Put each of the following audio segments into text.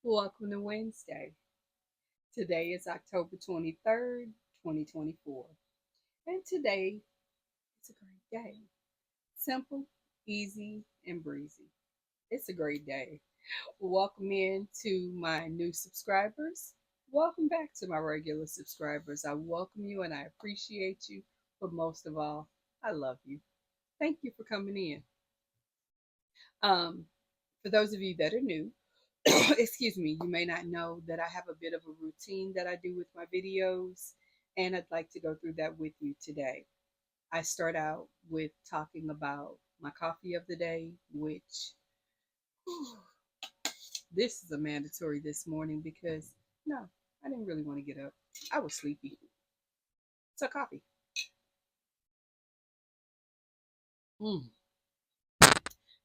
Welcome to Wednesday. Today is October 23rd, 2024. And today is a great day. Simple, easy, and breezy. It's a great day. Welcome in to my new subscribers. Welcome back to my regular subscribers. I welcome you and I appreciate you. But most of all, I love you. Thank you for coming in. Um, for those of you that are new, excuse me, you may not know that I have a bit of a routine that I do with my videos, and I'd like to go through that with you today. I start out with talking about my coffee of the day, which whew, this is a mandatory this morning because no, I didn't really want to get up. I was sleepy. So, coffee. Mm.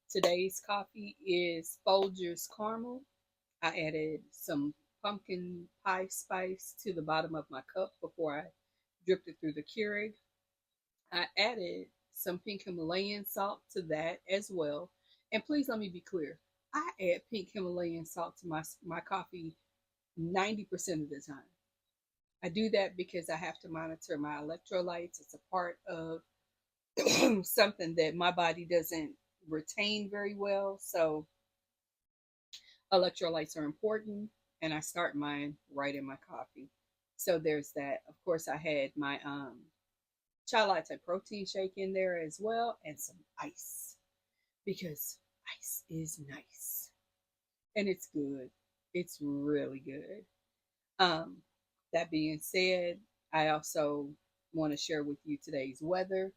Today's coffee is Folgers Caramel. I added some pumpkin pie spice to the bottom of my cup before I dripped it through the Keurig. I added some pink Himalayan salt to that as well. And please let me be clear. I add pink Himalayan salt to my coffee 90% of the time. I do that because I have to monitor my electrolytes. It's a part of something that my body doesn't retain very well. So electrolytes are important, and I start mine right in my coffee. So there's that. Of course, I had my chai latte protein shake in there as well, and some ice because ice is nice and it's good. It's really good. Um, that being said, I also want to share with you today's weather.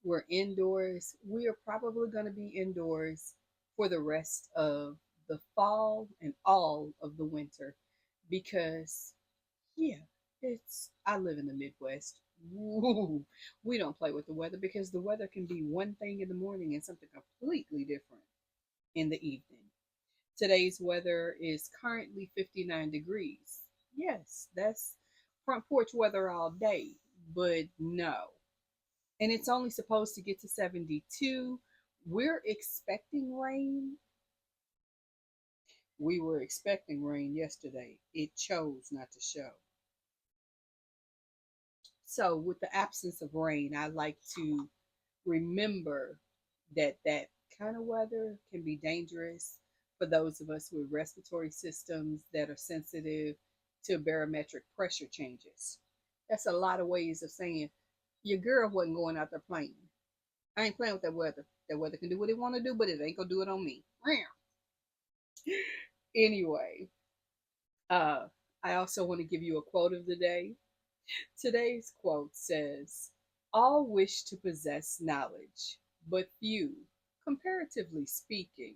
We're indoors. We are probably going to be indoors for the rest of the fall and all of the winter because, yeah, I live in the Midwest. Ooh, we don't play with the weather because the weather can be one thing in the morning and something completely different in the evening. Today's weather is currently 59 degrees. Yes, that's front porch weather all day, but no. And it's only supposed to get to 72. We're expecting rain. We were expecting rain yesterday. It chose not to show. So, with the absence of rain, I like to remember that that kind of weather can be dangerous for those of us with respiratory systems that are sensitive to barometric pressure changes. That's a lot of ways of saying your girl wasn't going out there playing. I ain't playing with that weather. That weather can do what it want to do, but it ain't gonna do it on me. Anyway, uh, I also want to give you a quote of the day. Today's quote says, "All wish to possess knowledge, but few, comparatively speaking,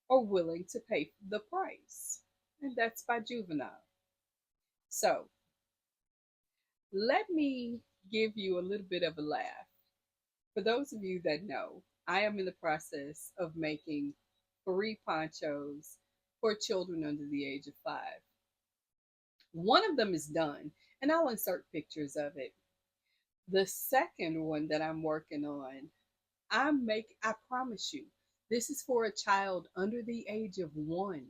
are willing to pay the price." And that's by Juvenile. So let me give you a little bit of a laugh. For those of you that know, I am in the process of making 3 ponchos for children under the age of 5. One of them is done, and I'll insert pictures of it. The second one that I'm working on, I promise you, this is for a child under the age of 1.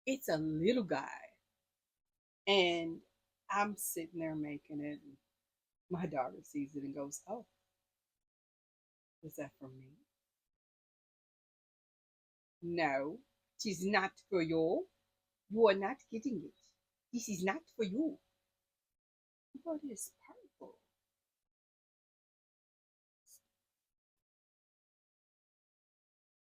It's a little guy. And I'm sitting there making it. And my daughter sees it and goes, "Oh, is that for me?" "No, it is not for you. You are not getting it. This is not for you." "But it's purple."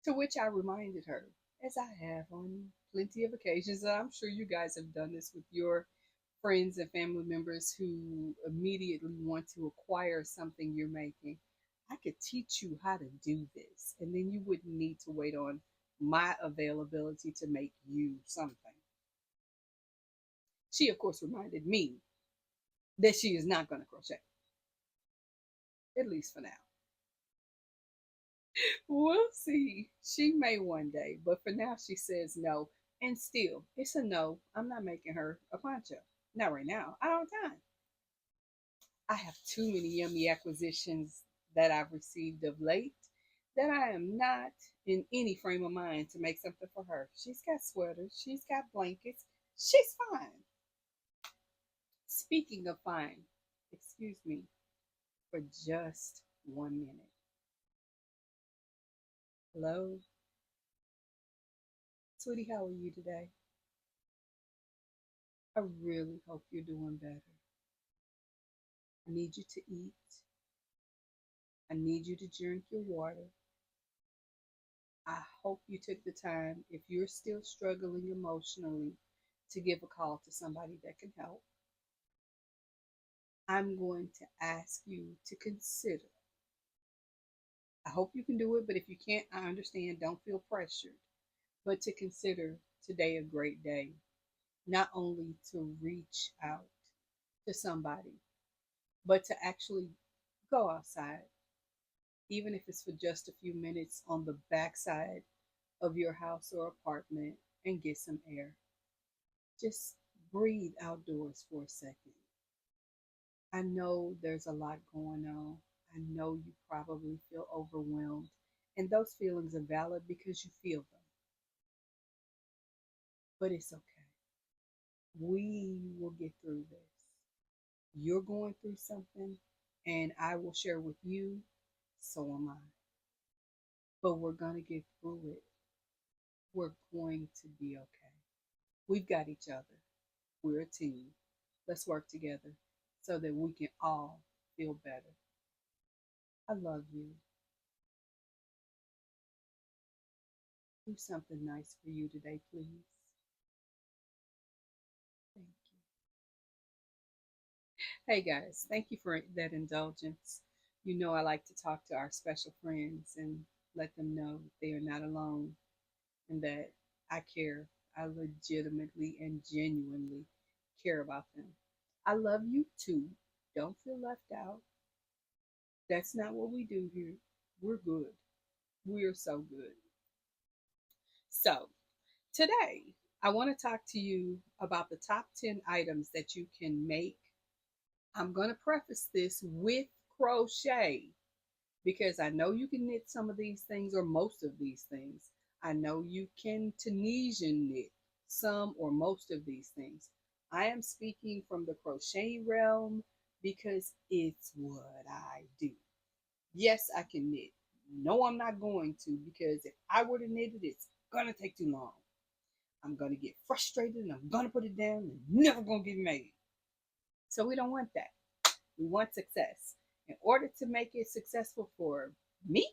To which I reminded her, as I have on plenty of occasions, and I'm sure you guys have done this with your friends and family members who immediately want to acquire something you're making. I could teach you how to do this, and then you wouldn't need to wait on my availability to make you something. She, of course, reminded me that she is not going to crochet, at least for now. We'll see. She may one day, but for now, she says no. And still, it's a no. I'm not making her a poncho. Not right now. I don't have time. I have too many yummy acquisitions that I've received of late that I am not in any frame of mind to make something for her. She's got sweaters, she's got blankets, she's fine. Speaking of fine, excuse me for just 1 minute. Hello, sweetie, how are you today? I really hope you're doing better. I need you to eat. I need you to drink your water. I hope you took the time, if you're still struggling emotionally, to give a call to somebody that can help. I'm going to ask you to consider. I hope you can do it, but if you can't, I understand. Don't feel pressured. But to consider today a great day, not only to reach out to somebody, but to actually go outside, even if it's for just a few minutes on the backside of your house or apartment and get some air. Just breathe outdoors for a second. I know there's a lot going on. I know you probably feel overwhelmed, and those feelings are valid because you feel them, but it's okay. We will get through this. You're going through something, and I will share with you, so am I. But we're going to get through it. We're going to be okay. We've got each other. We're a team. Let's work together so that we can all feel better. I love you. Do something nice for you today, please. Thank you. Hey guys, thank you for that indulgence. You know, I like to talk to our special friends and let them know they are not alone and that I care. I legitimately and genuinely care about them. I love you too. Don't feel left out. That's not what we do here. We're good. We are so good. So, today, I want to talk to you about the top 10 items that you can make. I'm going to preface this with crochet because I know you can knit some of these things or most of these things. I know you can Tunisian knit some or most of these things. I am speaking from the crochet realm because it's what I do. Yes, I can knit. No, I'm not going to because if I were to knit it, it's going to take too long. I'm going to get frustrated and I'm going to put it down and never going to get made. So we don't want that. We want success. In order to make it successful for me,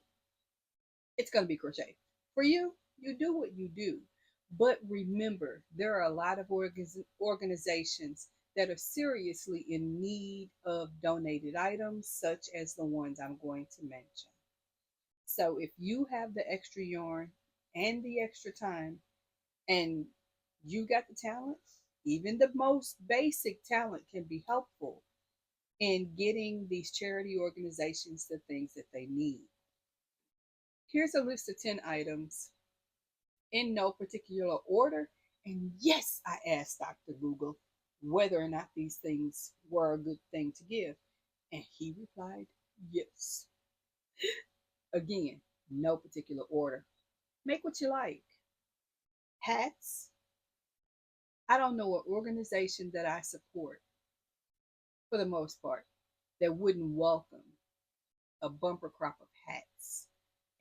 it's going to be crochet. For you, you do what you do. But remember, there are a lot of organizations that are seriously in need of donated items, such as the ones I'm going to mention. So if you have the extra yarn and the extra time, and you got the talent, even the most basic talent can be helpful in getting these charity organizations the things that they need. Here's a list of 10 items in no particular order. And yes, I asked Dr. Google whether or not these things were a good thing to give. And he replied, yes. Again, no particular order. Make what you like. Hats. I don't know an organization that I support, for the most part, that wouldn't welcome a bumper crop of hats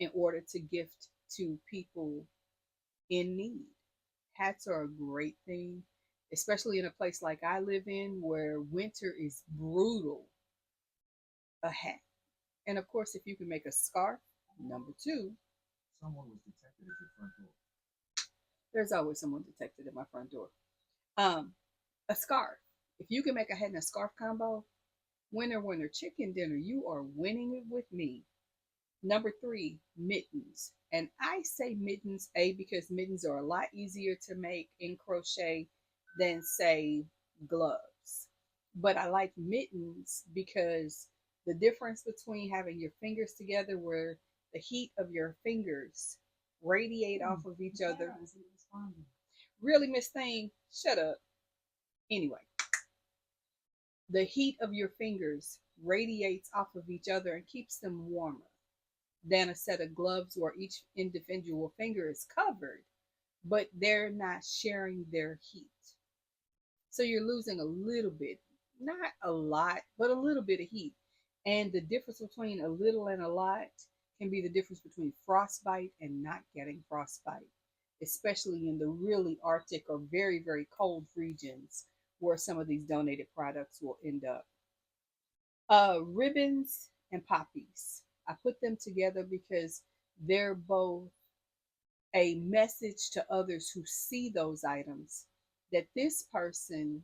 in order to gift to people in need. Hats are a great thing, especially in a place like I live in where winter is brutal. A hat. And of course, if you can make a scarf, number two. Someone was detected at your front door. There's always someone detected at my front door. Um, a scarf. If you can make a hat and a scarf combo, winner, winner, chicken dinner, you are winning it with me. Number three, mittens. And I say mittens, because mittens are a lot easier to make in crochet than, say, gloves. But I like mittens because the difference between having your fingers together where the heat of your fingers radiate off of each other. Really, Miss Thing, shut up. Anyway, the heat of your fingers radiates off of each other and keeps them warmer. than a set of gloves where each individual finger is covered, but they're not sharing their heat. So you're losing a little bit, not a lot, but a little bit of heat. And the difference between a little and a lot can be the difference between frostbite and not getting frostbite, especially in the really Arctic or very, very cold regions where some of these donated products will end up. Ribbons and poppies. I put them together because they're both a message to others who see those items that this person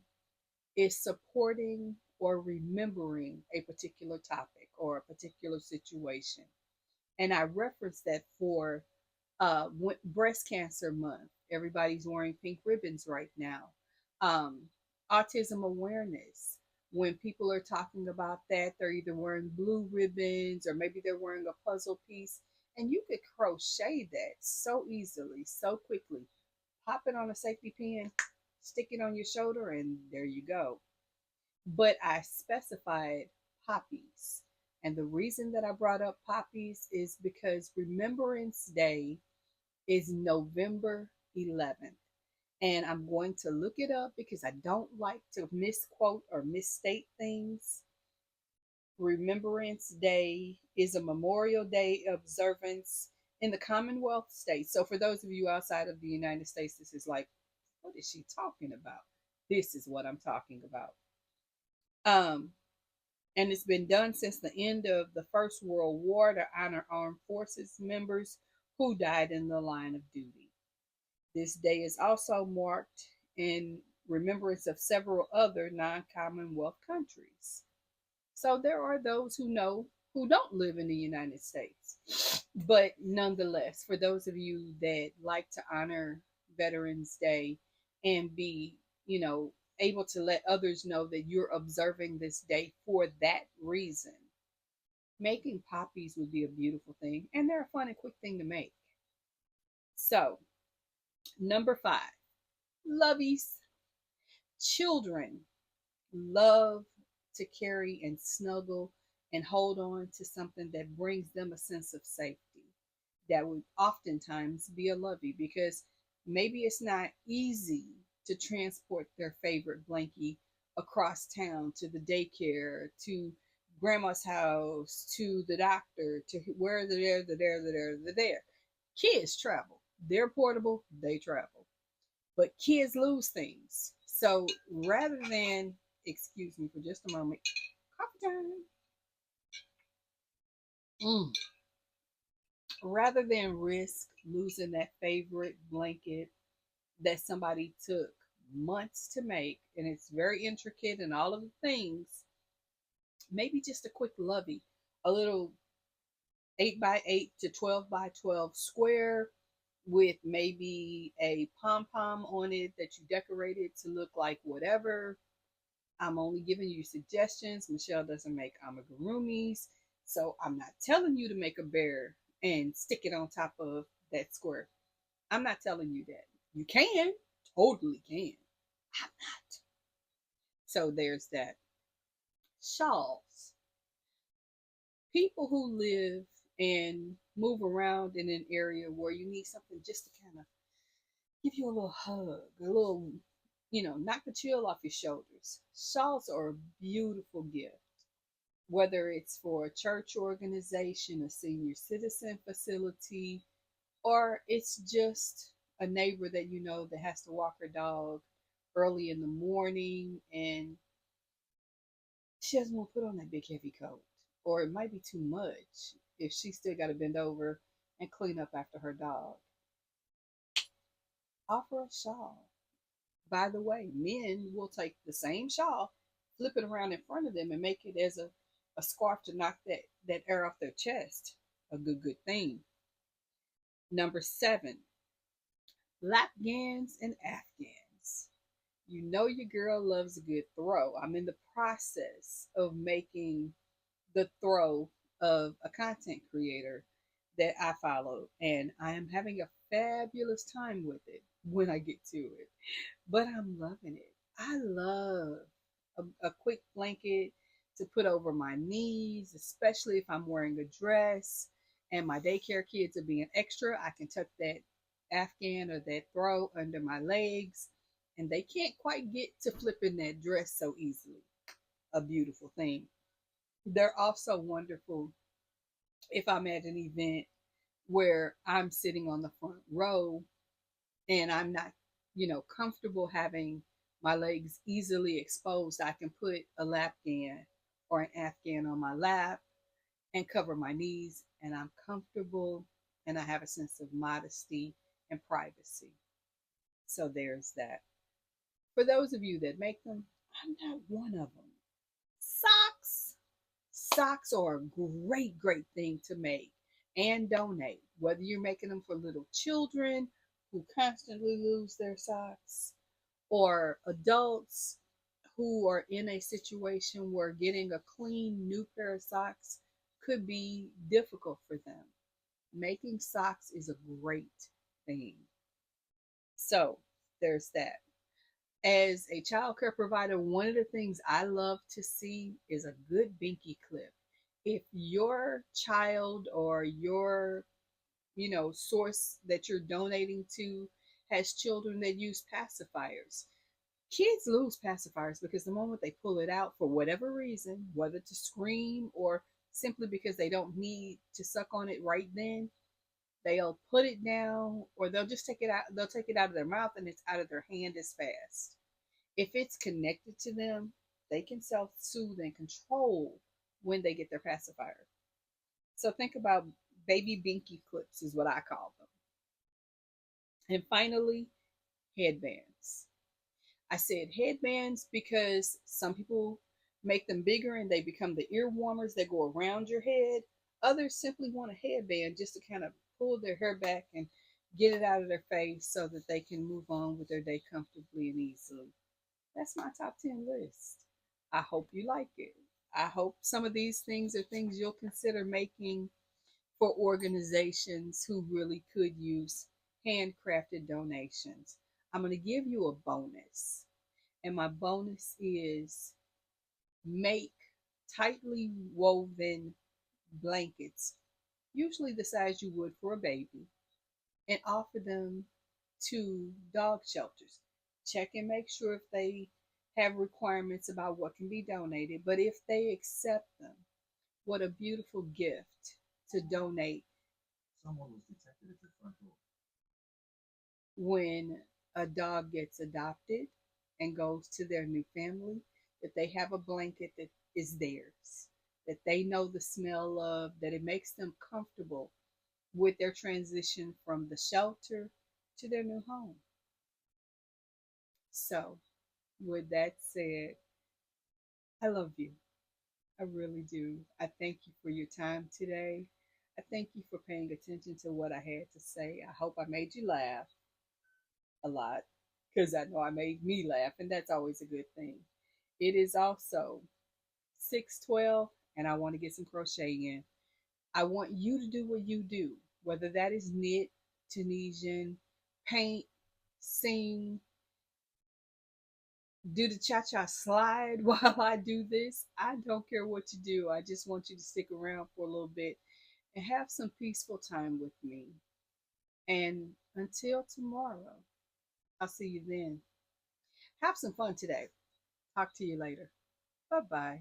is supporting or remembering a particular topic or a particular situation. And I reference that for breast cancer month. Everybody's wearing pink ribbons right now. Um, Autism awareness. When people are talking about that, they're either wearing blue ribbons or maybe they're wearing a puzzle piece. And you could crochet that so easily, so quickly. Pop it on a safety pin, stick it on your shoulder, and there you go. But I specified poppies. And the reason that I brought up poppies is because Remembrance Day is November 11th. And I'm going to look it up because I don't like to misquote or misstate things. Remembrance Day is a Memorial Day observance in the Commonwealth states. So, for those of you outside of the United States, this is like, what is she talking about? This is what I'm talking about. Um, and it's been done since the end of the First World War to honor armed forces members who died in the line of duty. This day is also marked in remembrance of several other non-Commonwealth countries. So there are those who know who don't live in the United States. But nonetheless, for those of you that like to honor Veterans Day and be, able to let others know that you're observing this day for that reason, making poppies would be a beautiful thing. And they're a fun and quick thing to make. So, number 5, lovies. Children love to carry and snuggle and hold on to something that brings them a sense of safety. That would oftentimes be a lovey because maybe it's not easy to transport their favorite blankie across town to the daycare, to grandma's house, to the doctor, to where they're there. Kids travel. They're portable, they travel. But kids lose things. So rather than, excuse me for just a moment, coffee time. Rather than risk losing that favorite blanket that somebody took months to make and it's very intricate and all of the things, maybe just a quick lovey, a little 8 by 8 to 12 by 12 square with maybe a pom pom on it that you decorated to look like whatever. I'm only giving you suggestions. Michelle doesn't make amigurumis, so I'm not telling you to make a bear and stick it on top of that square. I'm not telling you that. You can, totally can. I'm not. So there's that. Shawls. People who live and move around in an area where you need something just to kind of give you a little hug, a little, knock the chill off your shoulders. Shawls are a beautiful gift, whether it's for a church organization, a senior citizen facility, or it's just a neighbor that you know that has to walk her dog early in the morning and she doesn't want to put on that big heavy coat. Or it might be too much if she still got to bend over and clean up after her dog. Offer a shawl. By the way, men will take the same shawl, flip it around in front of them, and make it as a scarf to knock that air off their chest. A good thing. Number 7, lapgans and afghans. You know your girl loves a good throw. I'm in the process of making the throw of a content creator that I follow, and I am having a fabulous time with it when I get to it. But I'm loving it. I love a quick blanket to put over my knees, especially if I'm wearing a dress and my daycare kids are being extra, I can tuck that Afghan or that throw under my legs, and they can't quite get to flipping that dress so easily. A beautiful thing. They're also wonderful if I'm at an event where I'm sitting on the front row and I'm not, comfortable having my legs easily exposed. I can put a lapghan or an Afghan on my lap and cover my knees, and I'm comfortable and I have a sense of modesty and privacy. So there's that. For those of you that make them, I'm not one of them. Socks. Socks are a great, great thing to make and donate. Whether you're making them for little children who constantly lose their socks, or adults who are in a situation where getting a clean new pair of socks could be difficult for them. Making socks is a great thing. So there's that. As a child care provider, one of the things I love to see is a good binky clip. If your child or your, source that you're donating to has children that use pacifiers, kids lose pacifiers because the moment they pull it out for whatever reason, whether to scream or simply because they don't need to suck on it right then, they'll put it down or they'll just take it out. They'll take it out of their mouth and it's out of their hand as fast. If it's connected to them, they can self-soothe and control when they get their pacifier. So think about baby binky clips is what I call them. And finally, headbands. I said headbands because some people make them bigger and they become the ear warmers that go around your head. Others simply want a headband just to kind of pull their hair back and get it out of their face so that they can move on with their day comfortably and easily. That's my top 10 list. I hope you like it. I hope some of these things are things you'll consider making for organizations who really could use handcrafted donations. I'm going to give you a bonus. And my bonus is make tightly woven blankets, usually the size you would for a baby, and offer them to dog shelters. Check and make sure if they have requirements about what can be donated, but if they accept them, what a beautiful gift to donate. Someone was detected at your front door. When a dog gets adopted and goes to their new family, that they have a blanket that is theirs, that they know the smell of, that it makes them comfortable with their transition from the shelter to their new home. So, with that said, I love you. I really do. I thank you for your time today. I thank you for paying attention to what I had to say. I hope I made you laugh a lot because I know I made me laugh, and that's always a good thing. It is also 6:12, and I want to get some crochet in. I want you to do what you do, whether that is knit, Tunisian, paint, sing, do the cha-cha slide while I do this. I don't care what you do. I just want you to stick around for a little bit and have some peaceful time with me. And until tomorrow, I'll see you then. Have some fun today. Talk to you later. Bye-bye.